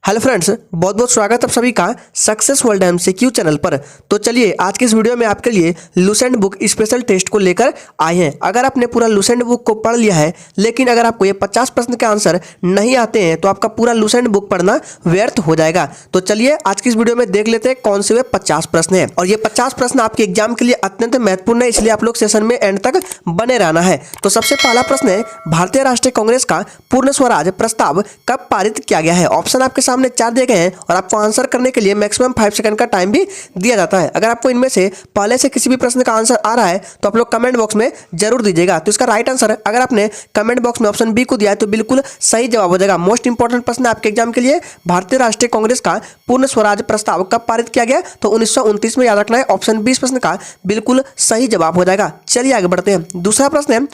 Hello friends, बहुत बहुत स्वागत है आप सभी का सक्सेस वर्ल्ड MCQ चैनल पर। तो चलिए आज के इस वीडियो में आपके लिए लुसेंट बुक स्पेशल टेस्ट को लेकर आए हैं। अगर आपने पूरा लुसेंट बुक को पढ़ लिया है लेकिन अगर आपको ये 50 प्रश्न के आंसर नहीं आते हैं तो आपका पूरा लुसेंट बुक पढ़ना व्यर्थ हो जाएगा। तो चलिए आज की इस वीडियो में देख लेते हैं कौन से वे 50 प्रश्न हैं। और ये 50 प्रश्न आपके एग्जाम के लिए अत्यंत महत्वपूर्ण है, इसलिए आप लोग सेशन में एंड तक बने रहना है। तो सबसे पहला प्रश्न है, भारतीय राष्ट्रीय कांग्रेस का पूर्ण स्वराज प्रस्ताव कब पारित किया गया है। ऑप्शन आपके सामने 4 दिए गए हैं और आपको आंसर करने के लिए मैक्सिमम 5 सेकंड का टाइम भी दिया जाता है। अगर आपको इनमें से पहले से किसी भी प्रश्न का आंसर आ रहा है तो आप लोग कमेंट बॉक्स में जरूर दीजिएगा। तो इसका राइट आंसर अगर आपने कमेंट बॉक्स में ऑप्शन बी को दिया है तो बिल्कुल सही जवाब हो जाएगा। मोस्ट इंपॉर्टेंट प्रश्न आपके एग्जाम के लिए, भारतीय राष्ट्रीय कांग्रेस का पूर्ण स्वराज प्रस्ताव कब पारित किया गया तो 1929 में। याद रखना है, ऑप्शन 20 प्रश्न का बिल्कुल सही जवाब हो जाएगा। चलिए आगे बढ़ते हैं। दूसरा प्रश्न है,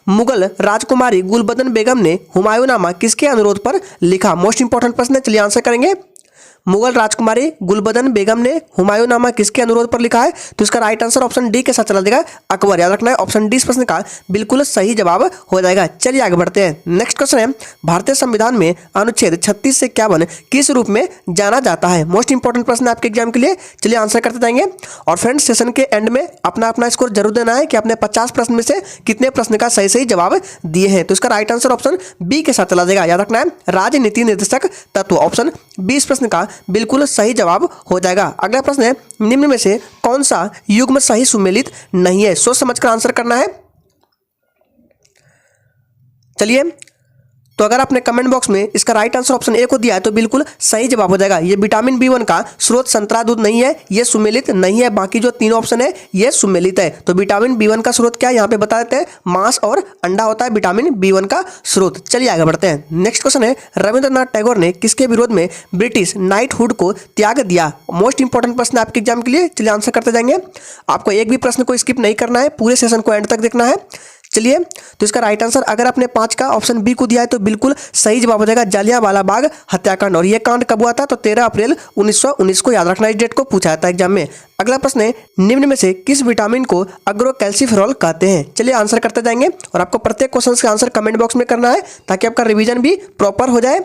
मुगल राजकुमारी गुलबदन बेगम ने हुमायूंनामा किसके अनुरोध पर लिखा। मोस्ट इंपॉर्टेंट प्रश्न है, चलिए आंसर करेंगे। मुगल राजकुमारी गुलबदन बेगम ने हुमायूंनामा किसके अनुरोध पर लिखा है तो इसका राइट आंसर ऑप्शन डी के साथ चला जाएगा, अकबर। याद रखना है, ऑप्शन डी प्रश्न का बिल्कुल सही जवाब हो जाएगा। चलिए आगे बढ़ते हैं। नेक्स्ट क्वेश्चन है, भारतीय संविधान में अनुच्छेद 36 से 51 किस रूप में जाना जाता है। मोस्ट इंपॉर्टेंट प्रश्न आपके एग्जाम के लिए, चलिए आंसर करते जाएंगे। और फ्रेंड्स सेशन के एंड में अपना अपना स्कोर जरूर देना है कि आपने 50 प्रश्न में से कितने प्रश्न का सही सही जवाब दिए हैं। तो इसका राइट आंसर ऑप्शन बी के साथ चला जाएगा। याद रखना है, राजनीति निर्देशक तत्व, ऑप्शन 20 प्रश्न का बिल्कुल सही जवाब हो जाएगा। अगला प्रश्न है, निम्न में से कौन सा युग्म सही सुमेलित नहीं है। सोच समझकर आंसर करना है। चलिए, तो अगर आपने कमेंट बॉक्स में इसका राइट आंसर ऑप्शन ए को दिया है तो बिल्कुल सही जवाब हो जाएगा। ये विटामिन B1 का स्रोत संतरा दूध नहीं है, ये सुमेलित नहीं है। बाकी जो तीनों ऑप्शन है ये सुमेलित है। तो विटामिन B1 का स्रोत क्या है यहाँ पे बता देते हैं, मांस और अंडा होता है विटामिन B1 का स्रोत। चलिए आगे बढ़ते हैं। नेक्स्ट क्वेश्चन है, रविंद्रनाथ टैगोर ने किसके विरोध में ब्रिटिश नाइटहुड को त्याग दिया। मोस्ट इंपॉर्टेंट प्रश्न आपके एग्जाम के लिए, चलिए आंसर करते जाएंगे। आपको एक भी प्रश्न को स्किप नहीं करना है, पूरे सेशन को एंड तक देखना है। चलिए, तो इसका राइट आंसर अगर आपने 5 का ऑप्शन बी को दिया है तो बिल्कुल सही जवाब हो जाएगा, जलियांवाला बाग हत्याकांड। और यह कांड कब हुआ था तो 13 अप्रैल 1919 को। याद रखना, इस डेट को पूछा जाता है एग्जाम में। अगला प्रश्न है, निम्न में से किस विटामिन को अग्रोकैल्सिफेरॉल कहते हैं। चलिए आंसर करते जाएंगे और आपको प्रत्येक क्वेश्चन का आंसर कमेंट बॉक्स में करना है ताकि आपका रिवीजन भी प्रॉपर हो जाए।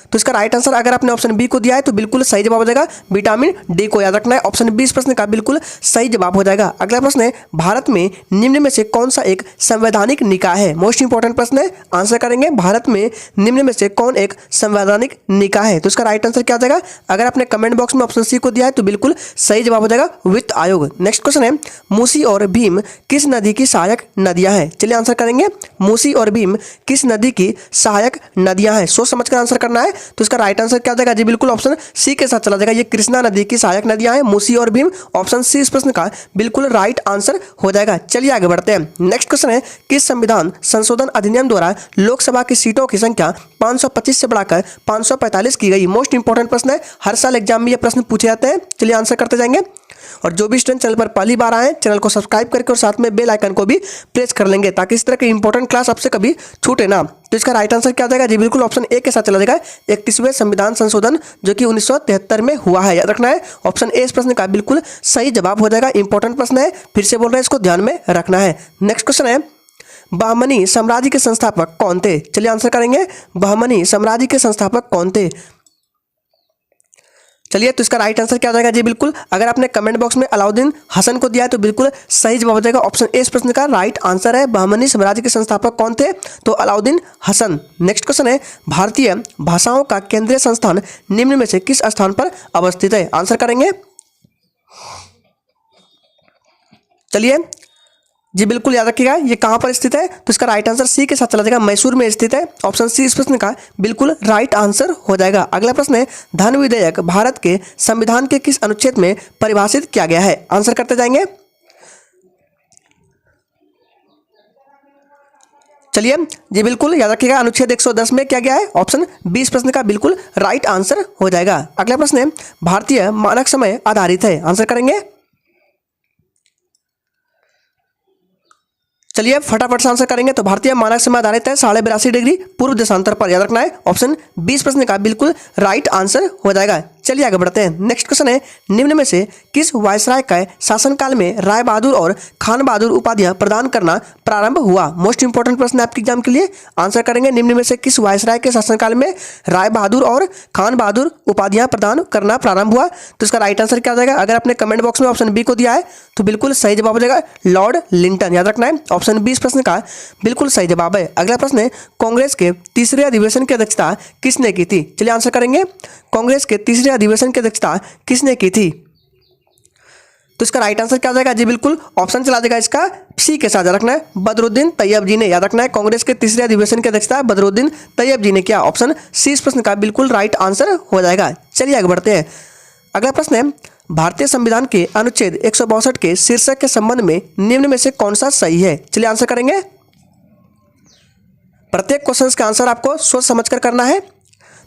तो इसका राइट आंसर अगर आपने ऑप्शन बी को दिया है तो बिल्कुल सही जवाब हो जाएगा, विटामिन डी को। याद रखना है, ऑप्शन 20 प्रश्न का बिल्कुल सही जवाब हो जाएगा। अगला प्रश्न है, भारत में निम्न में से कौन सा एक संवैधानिक निकाय है। मोस्ट इंपॉर्टेंट प्रश्न है, आंसर करेंगे। भारत में निम्न में से कौन एक संवैधानिक निकाय है तो इसका राइट आंसर क्या हो जाएगा। अगर आपने कमेंट बॉक्स में ऑप्शन सी को दिया है तो बिल्कुल सही जवाब हो जाएगा, वित्त आयोग। नेक्स्ट क्वेश्चन है, मूसी और भीम किस नदी की सहायक नदियां हैं। चलिए आंसर करेंगे, मूसी और भीम किस नदी की सहायक नदियां हैं। सोच समझकर आंसर करना है। तो इसका राइट आंसर क्या हो जाएगा जी, बिल्कुल ऑप्शन सी के साथ चला जाएगा। ये कृष्णा नदी की सहायक नदियां हैं, मूसी और भीम। ऑप्शन सी इस प्रश्न का बिल्कुल राइट आंसर हो जाएगा। चलिए आगे बढ़ते हैं। नेक्स्ट क्वेश्चन है, किस संविधान संशोधन अधिनियम द्वारा लोकसभा की सीटों की संख्या 525 से बढ़ाकर 545 की गई। मोस्ट इंपॉर्टेंट प्रश्न है, हर साल एग्जाम में ये प्रश्न पूछे जाते हैं। चलिए आंसर करते जाएंगे। और जो भी स्टूडेंट चैनल पर पहली बार आए, चैनल को सब्सक्राइब करके और साथ में बेल आइकन को भी प्रेस कर लेंगे ताकि इस तरह की इंपॉर्टेंट क्लास आपसे कभी छूटे ना। तो इसका राइट आंसर क्या हो जाएगा जी, बिल्कुल ऑप्शन ए के साथ चला जाएगा, 31वें संविधान संशोधन जो कि 1973 में हुआ है। याद रखना है, ऑप्शन ए इस प्रश्न का बिल्कुल सही जवाब हो जाएगा। इंपॉर्टेंट प्रश्न है, फिर से बोल रहे हैं, इसको ध्यान में रखना है। नेक्स्ट क्वेश्चन है, बहमनी साम्राज्य के संस्थापक कौन थे। चलिए आंसर करेंगे, बहमनी साम्राज्य के संस्थापक कौन थे। चलिए, तो इसका राइट आंसर क्या हो जाएगा जी, बिल्कुल अगर आपने कमेंट बॉक्स में अलाउद्दीन हसन को दिया है तो बिल्कुल सही जवाब हो जाएगा। ऑप्शन ए इस प्रश्न का राइट आंसर है, बहमनी साम्राज्य के संस्थापक कौन थे तो अलाउद्दीन हसन। नेक्स्ट क्वेश्चन है, भारतीय भाषाओं का केंद्रीय संस्थान निम्न में से किस स्थान पर अवस्थित है। आंसर करेंगे। चलिए जी, बिल्कुल याद रखिएगा, ये कहाँ पर स्थित है तो इसका राइट आंसर सी के साथ चला जाएगा, मैसूर में स्थित है। ऑप्शन सी इस प्रश्न का बिल्कुल राइट आंसर हो जाएगा। अगला प्रश्न है, धन विधेयक भारत के संविधान के किस अनुच्छेद में परिभाषित किया गया है। आंसर करते जाएंगे। चलिए जी, बिल्कुल याद रखिएगा, अनुच्छेद 110 में क्या गया है, ऑप्शन 20 प्रश्न का बिल्कुल राइट आंसर हो जाएगा। अगला प्रश्न है, भारतीय मानक समय आधारित है। आंसर करेंगे। चलिए फटाफट से आंसर करेंगे। तो भारतीय मानक समय आधारित है 82.5 डिग्री पूर्व देशांतर पर। याद रखना है, ऑप्शन 20 प्रश्न का बिल्कुल राइट आंसर हो जाएगा। चलिए आगे बढ़ते हैं। नेक्स्ट क्वेश्चन है, निम्न में से किस वायसराय के शासनकाल में राय बहादुर और खान बहादुर उपाधियां प्रदान करना प्रारंभ हुआ? मोस्ट इंपोर्टेंट प्रश्न है आपके एग्जाम के लिए। आंसर करेंगे, निम्न में से किस वायसराय के शासनकाल में राय बहादुर और खान बहादुर उपाधियां प्रदान करना प्रारंभ हुआ? तो इसका राइट आंसर क्या हो जाएगा? अगर आपने कमेंट बॉक्स में ऑप्शन बी को दिया है तो बिल्कुल सही जवाब हो जाएगा लॉर्ड लिंटन। याद रखना है, ऑप्शन बी इस प्रश्न का बिल्कुल सही जवाब है। अगला प्रश्न है, कांग्रेस के तीसरे अधिवेशन की अध्यक्षता किसने की थी? चलिए आंसर करेंगे, कांग्रेस के तीसरे अधिवेशन की अध्यक्षता किसने की थी? तो इसका राइट आंसर क्या हो जाएगा? जी बिल्कुल ऑप्शन चला देगा इसका सी के साथ। याद रखना है, बदरुद्दीन तैयब जी ने। याद रखना है, कांग्रेस के तीसरे अधिवेशन की अध्यक्षता बदरुद्दीन तैयब जी ने किया। ऑप्शन सी इस प्रश्न का बिल्कुल राइट आंसर हो जाएगा। चलिए आगे बढ़ते हैं। अगला प्रश्न है, भारतीय संविधान के अनुच्छेद 162 के शीर्षक के संबंध में निम्न में से कौन सा सही है? चलिए आंसर करेंगे। प्रत्येक क्वेश्चन का आंसर आपको सोच समझकर करना है।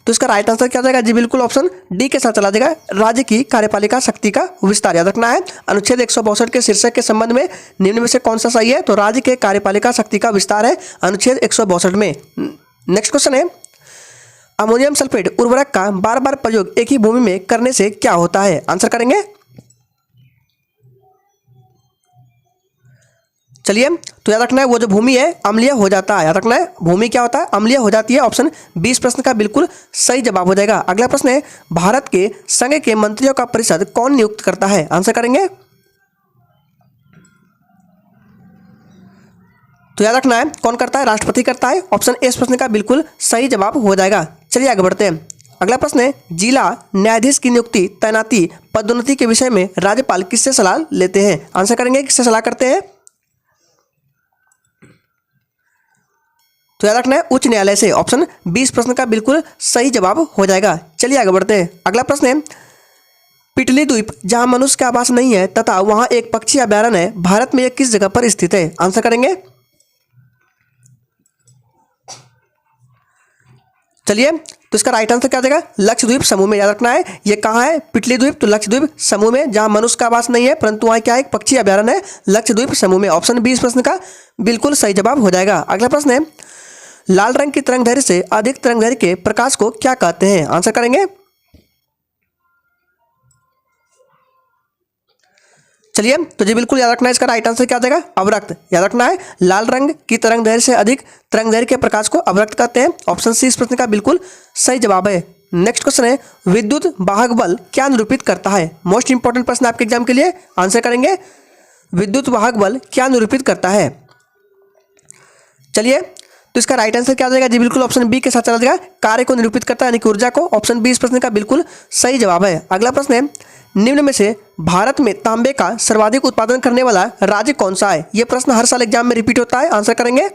तो इसका राइट आंसर क्या हो जाएगा? जी बिल्कुल ऑप्शन डी के साथ चला जाएगा, राज्य की कार्यपालिका शक्ति का विस्तार। याद रखना है, अनुच्छेद 162 के शीर्षक के संबंध में निम्न में से कौन सा सही है? तो राज्य के कार्यपालिका शक्ति का विस्तार है अनुच्छेद 162 में। नेक्स्ट क्वेश्चन है, अमोनियम सल्फेट उर्वरक का बार बार प्रयोग एक ही भूमि में करने से क्या होता है? आंसर करेंगे। चलिए, तो याद रखना है, वो जो भूमि है अम्लीय हो जाता है। याद रखना है, भूमि क्या होता है? अम्लीय हो जाती है। ऑप्शन 20 प्रश्न का बिल्कुल सही जवाब हो जाएगा। अगला प्रश्न है, भारत के संघ के मंत्रियों का परिषद कौन नियुक्त करता है? आंसर करेंगे। तो याद रखना है, कौन करता है? राष्ट्रपति करता है। ऑप्शन ए इस प्रश्न का बिल्कुल सही जवाब हो जाएगा। चलिए आगे बढ़ते हैं। अगला प्रश्न है, जिला न्यायाधीश की नियुक्ति, तैनाती, पदोन्नति के विषय में राज्यपाल किससे सलाह लेते हैं? आंसर करेंगे, किससे सलाह करते हैं? तो याद रखना है, उच्च न्यायालय से। ऑप्शन 20 प्रश्न का बिल्कुल सही जवाब हो जाएगा। चलिए आगे बढ़ते हैं। अगला प्रश्न है, पिटली द्वीप जहां मनुष्य का आवास नहीं है तथा वहां एक पक्षी अभयारण्य है, भारत में यह किस जगह पर स्थित है? आंसर करेंगे। चलिए, तो इसका राइट आंसर क्या हो जाएगा? लक्षद्वीप समूह में। याद रखना है, ये कहाँ है? पिटली द्वीप। तो लक्षद्वीप समूह में, जहां मनुष्य का आवास नहीं है परंतु वहां क्या है? एक पक्षी अभयारण्य है, लक्षद्वीप समूह में। ऑप्शन 20 प्रश्न का बिल्कुल सही जवाब हो जाएगा। अगला प्रश्न है, लाल रंग की तरंगदैर्घ्य से अधिक तरंगदैर्घ्य के प्रकाश को क्या कहते हैं? आंसर करेंगे। चलिए, तो जी बिल्कुल याद रखना है, इसका राइट आंसर क्या हो जाएगा? अवरक्त। याद रखना है, लाल रंग की तरंगदैर्घ्य से अधिक तरंगदैर्घ्य के प्रकाश को अवरक्त कहते हैं। ऑप्शन सी इस प्रश्न का बिल्कुल सही जवाब है। नेक्स्ट क्वेश्चन है, विद्युत वाहक बल क्या निरूपित करता है? मोस्ट इंपोर्टेंट प्रश्न आपके एग्जाम के लिए। आंसर करेंगे, विद्युत वाहक बल क्या निरूपित करता है? चलिए, तो इसका राइट आंसर क्या हो जाएगा? जी बिल्कुल ऑप्शन बी के साथ चला जाएगा, कार्य को निरूपित करता है, यानी कि ऊर्जा को। ऑप्शन बी इस प्रश्न का बिल्कुल सही जवाब है। अगला प्रश्न है, निम्न में से भारत में तांबे का सर्वाधिक उत्पादन करने वाला राज्य कौन सा है? यह प्रश्न हर साल एग्जाम में रिपीट होता है। आंसर करेंगे।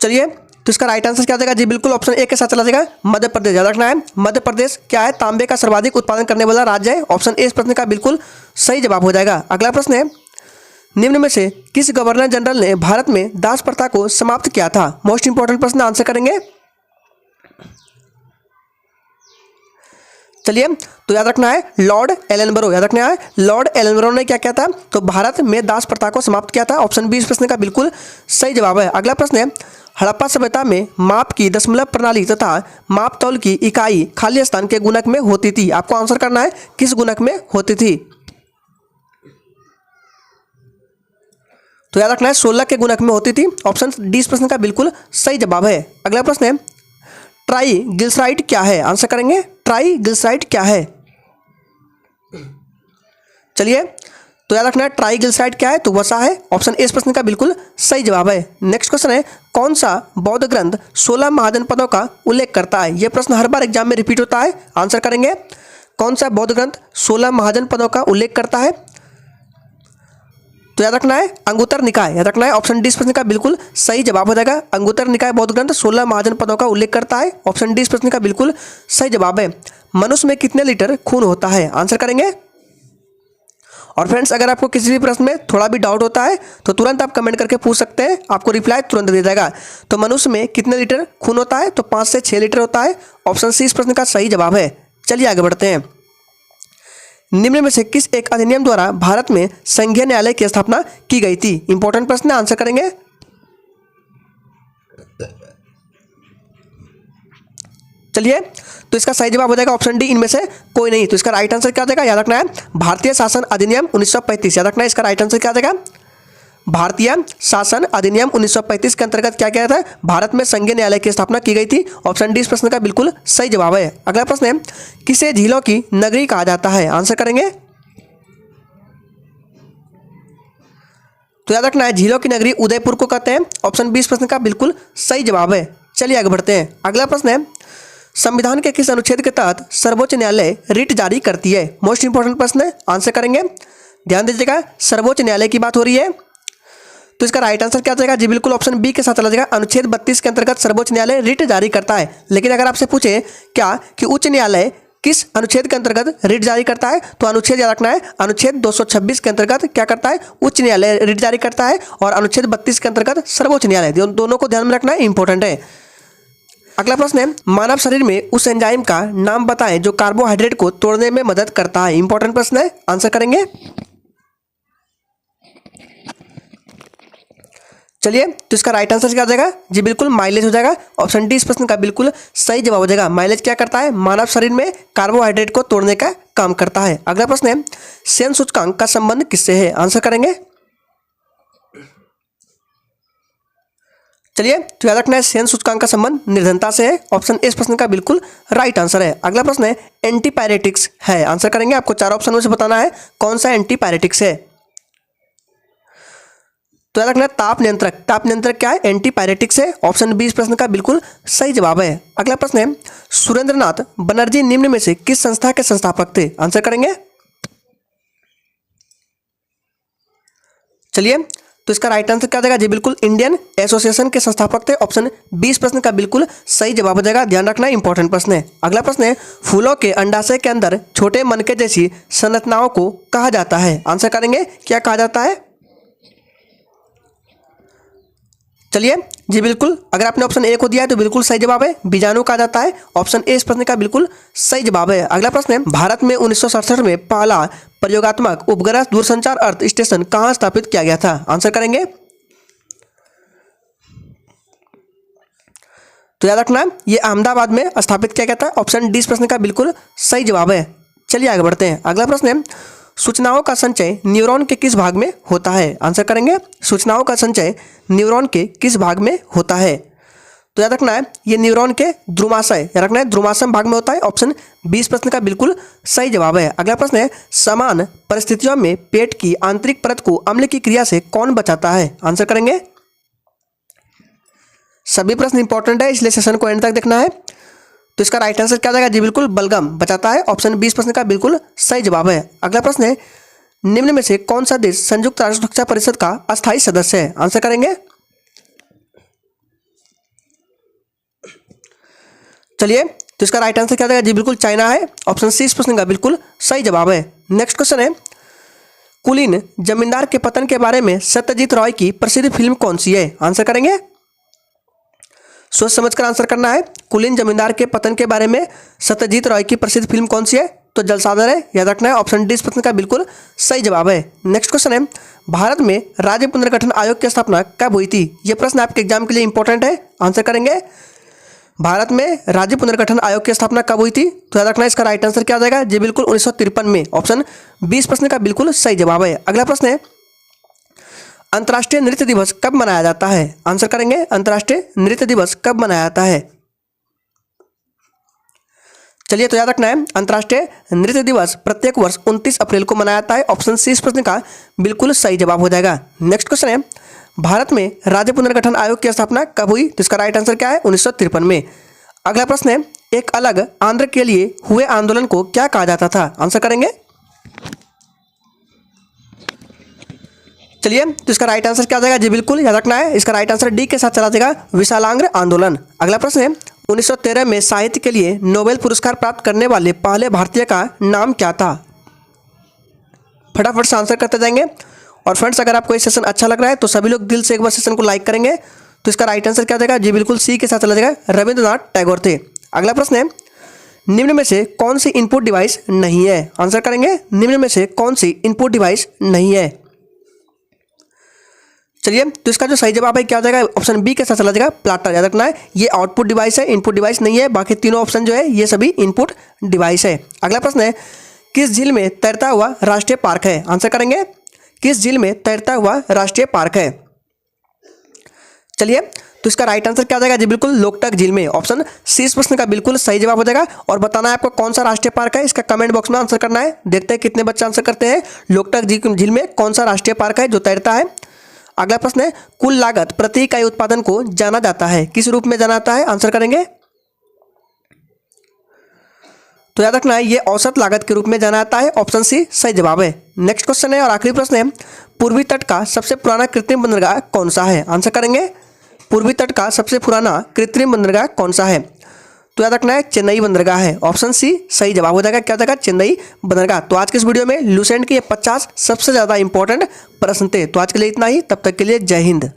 चलिए, तो इसका राइट आंसर क्या हो जाएगा? जी बिल्कुल ऑप्शन ए के साथ चला जाएगा, मध्य प्रदेश। याद रखना है, मध्य प्रदेश क्या है? तांबे का सर्वाधिक उत्पादन करने वाला राज्य है। ऑप्शन ए इस प्रश्न का बिल्कुल सही जवाब हो जाएगा। अगला प्रश्न है, निम्न में से किस गवर्नर जनरल ने भारत में दास प्रथा को समाप्त किया था? मोस्ट इंपोर्टेंट प्रश्न। आंसर करेंगे। चलिए, तो याद रखना है, लॉर्ड एलनबरो। याद रखना है, लॉर्ड एलनबरो ने क्या किया था? तो भारत में दास प्रथा को समाप्त किया था। ऑप्शन 20 प्रश्न का बिल्कुल सही जवाब है। अगला प्रश्न है, हड़प्पा सभ्यता में माप की दशमलव प्रणाली तथा माप तौल की इकाई खाली स्थान के गुणक में होती थी। आपको आंसर करना है, किस गुणक में होती थी? तो याद रखना है, 16 के गुणक में होती थी। ऑप्शन डी इस प्रश्न का बिल्कुल सही जवाब है। अगला प्रश्न है, ट्राइग्लिसराइड क्या है? आंसर करेंगे, ट्राइग्लिसराइड क्या है? चलिए, तो याद रखना है, ट्राइग्लिसराइड क्या है? तो वसा है। ऑप्शन ए इस प्रश्न का बिल्कुल सही जवाब है। नेक्स्ट क्वेश्चन है, कौन सा बौद्ध ग्रंथ 16 महाजनपदों का उल्लेख करता है? यह प्रश्न हर बार एग्जाम में रिपीट होता है। आंसर करेंगे, कौन सा बौद्ध ग्रंथ 16 महाजनपदों का उल्लेख करता है? तो याद रखना है, अंगुत्तर निकाय। याद रखना है, ऑप्शन डी इस प्रश्न का बिल्कुल सही जवाब हो जाएगा। अंगुत्तर निकाय बौद्ध ग्रंथ 16 महाजनपदों का उल्लेख करता है। ऑप्शन डी इस प्रश्न का बिल्कुल सही जवाब है। मनुष्य में कितने लीटर खून होता है? आंसर करेंगे। और फ्रेंड्स, अगर आपको किसी भी प्रश्न में थोड़ा भी डाउट होता है तो तुरंत आप कमेंट करके पूछ सकते हैं, आपको रिप्लाई तुरंत दे जाएगा। तो मनुष्य में कितने लीटर खून होता है? तो 5 से 6 लीटर होता है। ऑप्शन सी इस प्रश्न का सही जवाब है। चलिए आगे बढ़ते हैं। निम्न में से किस एक अधिनियम द्वारा भारत में संघीय न्यायालय की स्थापना की गई थी? इंपॉर्टेंट प्रश्न है। आंसर करेंगे। चलिए, तो इसका सही जवाब हो जाएगा ऑप्शन डी, इनमें से कोई नहीं। तो इसका राइट आंसर क्या हो जाएगा, याद रखना है भारतीय शासन अधिनियम 1935। याद रखना है इसका राइट आंसर क्या हो जाएगा, भारतीय शासन अधिनियम 1935 के अंतर्गत क्या किया था, भारत में संघीय न्यायालय की स्थापना की गई थी। ऑप्शन डी इस प्रश्न का बिल्कुल सही जवाब है। अगला प्रश्न है, किसे झीलों की नगरी कहा जाता है, आंसर करेंगे। तो याद रखना है झीलों की नगरी उदयपुर को कहते हैं। ऑप्शन बी इस प्रश्न का बिल्कुल सही जवाब है। चलिए आगे बढ़ते हैं। अगला प्रश्न है, संविधान के किस अनुच्छेद के तहत सर्वोच्च न्यायालय रिट जारी करती है, मोस्ट इंपोर्टेंट प्रश्न है, आंसर करेंगे। ध्यान दीजिएगा, सर्वोच्च न्यायालय की बात हो रही है, तो इसका राइट आंसर क्या जाएगा जी, बिल्कुल ऑप्शन बी के साथ चला जाएगा। अनुच्छेद 32 के अंतर्गत सर्वोच्च न्यायालय रिट जारी करता है। लेकिन अगर आपसे पूछे क्या कि उच्च न्यायालय किस अनुच्छेद के अंतर्गत रिट जारी करता है, तो अनुच्छेद याद रखना है, अनुच्छेद 226 के अंतर्गत क्या करता है, उच्च न्यायालय रिट जारी करता है, और अनुच्छेद 32 के अंतर्गत सर्वोच्च न्यायालय। दोनों को ध्यान में रखना है, इंपॉर्टेंट है। अगला प्रश्न है, मानव शरीर में उस एंजाइम का नाम बताएं जो कार्बोहाइड्रेट को तोड़ने में मदद करता है, इंपॉर्टेंट प्रश्न है, आंसर करेंगे। चलिए, तो इसका राइट आंसर क्या हो जाएगा जी, बिल्कुल माइलेज हो जाएगा। ऑप्शन डी इस प्रश्न का बिल्कुल सही जवाब हो जाएगा। माइलेज क्या करता है, मानव शरीर में कार्बोहाइड्रेट को तोड़ने का काम करता है। अगला प्रश्न है, सेन सूचकांक का संबंध किससे है, आंसर करेंगे। चलिए, तो याद रखना है सेन सूचकांक का संबंध निर्धनता से है। ऑप्शन ए इस प्रश्न का बिल्कुल राइट आंसर है। अगला प्रश्न है, एंटीपायरेटिक्स है, आंसर करेंगे। आपको 4 ऑप्शन में से बताना है कौन सा एंटीपायरेटिक्स है। तो याद रखना ताप नियंत्रक। ताप नियंत्रक क्या है, एंटीपायरेटिक्स है। ऑप्शन बी इस प्रश्न का बिल्कुल सही जवाब है। अगला प्रश्न है, सुरेंद्रनाथ बनर्जी निम्न में से किस संस्था के संस्थापक थे, आंसर करेंगे। चलिए, तो इसका राइट आंसर क्या हो जाएगा जी, बिल्कुल इंडियन एसोसिएशन के संस्थापक थे। ऑप्शन बी इस प्रश्न का बिल्कुल सही जवाब हो जाएगा। ध्यान रखना, इंपॉर्टेंट प्रश्न है। अगला प्रश्न है, फूलों के अंडाशय के अंदर छोटे मनके जैसी संरचनाओं को कहा जाता है, आंसर करेंगे। क्या कहा जाता है, चलिए जी, बिल्कुल अगर आपने ऑप्शन ए को दिया है तो बिल्कुल सही जवाब है, बीजाणु कहा जाता है। ऑप्शन ए इस प्रश्न का बिल्कुल सही जवाब है। अगला प्रश्न है, भारत में 1967 में पहला प्रयोगात्मक उपग्रह दूरसंचार अर्थ स्टेशन कहाँ स्थापित किया गया था, आंसर करेंगे। तो याद रखना ये अहमदाबाद में स्थापित किया गया था। ऑप्शन डी इस प्रश्न का बिल्कुल सही जवाब है। चलिए आगे बढ़ते हैं। अगला प्रश्न है, सूचनाओं का संचय न्यूरॉन के किस भाग में होता है, आंसर करेंगे। सूचनाओं का संचय न्यूरॉन के किस भाग में होता है, तो याद रखना है ये न्यूरॉन के ध्रुमाशय, याद रखना है ध्रुमाशय भाग में होता है। ऑप्शन 20 प्रश्न का बिल्कुल सही जवाब है। अगला प्रश्न है, समान परिस्थितियों में पेट की आंतरिक परत को अम्ल की क्रिया से कौन बचाता है, आंसर करेंगे। सभी प्रश्न इंपॉर्टेंट है, इसलिए सेशन को एंड तक देखना है। तो इसका राइट आंसर क्या जाएगा जी, बिल्कुल बलगम बचाता है। ऑप्शन 20 प्रश्न का बिल्कुल सही जवाब है। अगला प्रश्न है, निम्न में से कौन सा देश संयुक्त राष्ट्र सुरक्षा परिषद का अस्थायी सदस्य है, आंसर करेंगे। चलिए, तो इसका राइट आंसर क्या जाएगा जी, बिल्कुल चाइना है। ऑप्शन सी इस प्रश्न का बिल्कुल सही जवाब है। नेक्स्ट क्वेश्चन है, कुलीन जमींदार के पतन के बारे में सत्यजीत रॉय की प्रसिद्ध फिल्म कौन सी है, आंसर करेंगे। सोच समझकर आंसर करना है। कुलीन जमींदार के पतन के बारे में सत्यजीत रॉय की प्रसिद्ध फिल्म कौन सी है, तो जलसाधर है, याद रखना है। ऑप्शन डी इस प्रश्न का बिल्कुल सही जवाब है। नेक्स्ट क्वेश्चन है, भारत में राज्य पुनर्गठन आयोग की स्थापना कब हुई थी, यह प्रश्न आपके एग्जाम के लिए इंपॉर्टेंट है, आंसर करेंगे। भारत में राज्य पुनर्गठन आयोग की स्थापना कब हुई थी, तो याद रखना है इसका राइट आंसर क्या आ जाएगा जी, बिल्कुल 1953 में। ऑप्शन 20 प्रश्न का बिल्कुल सही जवाब है। अगला प्रश्न है, अंतर्राष्ट्रीय नृत्य दिवस कब मनाया जाता है, आंसर करेंगे। अंतर्राष्ट्रीय नृत्य दिवस कब मनाया जाता है, चलिए तो याद रखना है अंतर्राष्ट्रीय नृत्य दिवस प्रत्येक वर्ष 29 अप्रैल को मनाया जाता है। ऑप्शन सी इस प्रश्न का बिल्कुल सही जवाब हो जाएगा। नेक्स्ट क्वेश्चन है, भारत में राज्य पुनर्गठन आयोग की स्थापना कब हुई, तो इसका राइट आंसर क्या है, 1953 में। अगला प्रश्न है, एक अलग आंध्र के लिए हुए आंदोलन को क्या कहा जाता था, आंसर करेंगे। चलिए, तो इसका राइट आंसर क्या आ जाएगा जी, बिल्कुल याद रखना है इसका राइट आंसर डी के साथ चला जाएगा, विशालांग्र आंदोलन। अगला प्रश्न है, 1913 में साहित्य के लिए नोबेल पुरस्कार प्राप्त करने वाले पहले भारतीय का नाम क्या था, फटाफट से आंसर करते जाएंगे। और फ्रेंड्स, अगर आपको ये सेशन अच्छा लग रहा है तो सभी लोग दिल से एक बार सेशन को लाइक करेंगे। तो इसका राइट आंसर क्या जाएगा जी, बिल्कुल सी के साथ चला जाएगा, रविंद्रनाथ टैगोर थे। अगला प्रश्न है, निम्न में से कौन सी इनपुट डिवाइस नहीं है, आंसर करेंगे। निम्न में से कौन सी इनपुट डिवाइस नहीं है, चलिए, तो इसका जो सही जवाब है क्या हो जाएगा, ऑप्शन बी के साथ चला जाएगा, प्लाटर। याद रखना है ये आउटपुट डिवाइस है, इनपुट डिवाइस नहीं है। बाकी तीनों ऑप्शन जो है ये सभी इनपुट डिवाइस है। अगला प्रश्न है, किस झील में तैरता हुआ राष्ट्रीय पार्क है? आंसर करेंगे, किस झील में तैरता हुआ राष्ट्रीय पार्क है? चलिए, तो इसका राइट आंसर क्या हो जाएगा जी, बिल्कुल लोकटक झील में। ऑप्शन सी इस प्रश्न का बिल्कुल सही जवाब हो जाएगा। और बताना है आपको कौन सा राष्ट्रीय पार्क है, इसका कमेंट बॉक्स में आंसर करना है। देखते हैं कितने बच्चे आंसर करते हैं। लोकटक झील में कौन सा राष्ट्रीय पार्क है जो तैरता है? अगला प्रश्न है, कुल लागत प्रति इकाई उत्पादन को जाना जाता है, किस रूप में जाना जाता है? आंसर करेंगे, तो याद रखना है ये औसत लागत के रूप में जाना जाता है। ऑप्शन सी सही जवाब है। नेक्स्ट क्वेश्चन है और आखिरी प्रश्न है, पूर्वी तट का सबसे पुराना कृत्रिम बंदरगाह कौन सा है? आंसर करेंगे, पूर्वी तट का सबसे पुराना कृत्रिम बंदरगाह कौन सा है? तो याद रखना है चेन्नई बंदरगाह है। ऑप्शन सी सही जवाब हो जाएगा। क्या हो जाएगा? चेन्नई बंदरगाह। तो आज के इस वीडियो में लुसेंट के ये 50 सबसे ज़्यादा इंपॉर्टेंट प्रश्न थे। तो आज के लिए इतना ही, तब तक के लिए जय हिंद।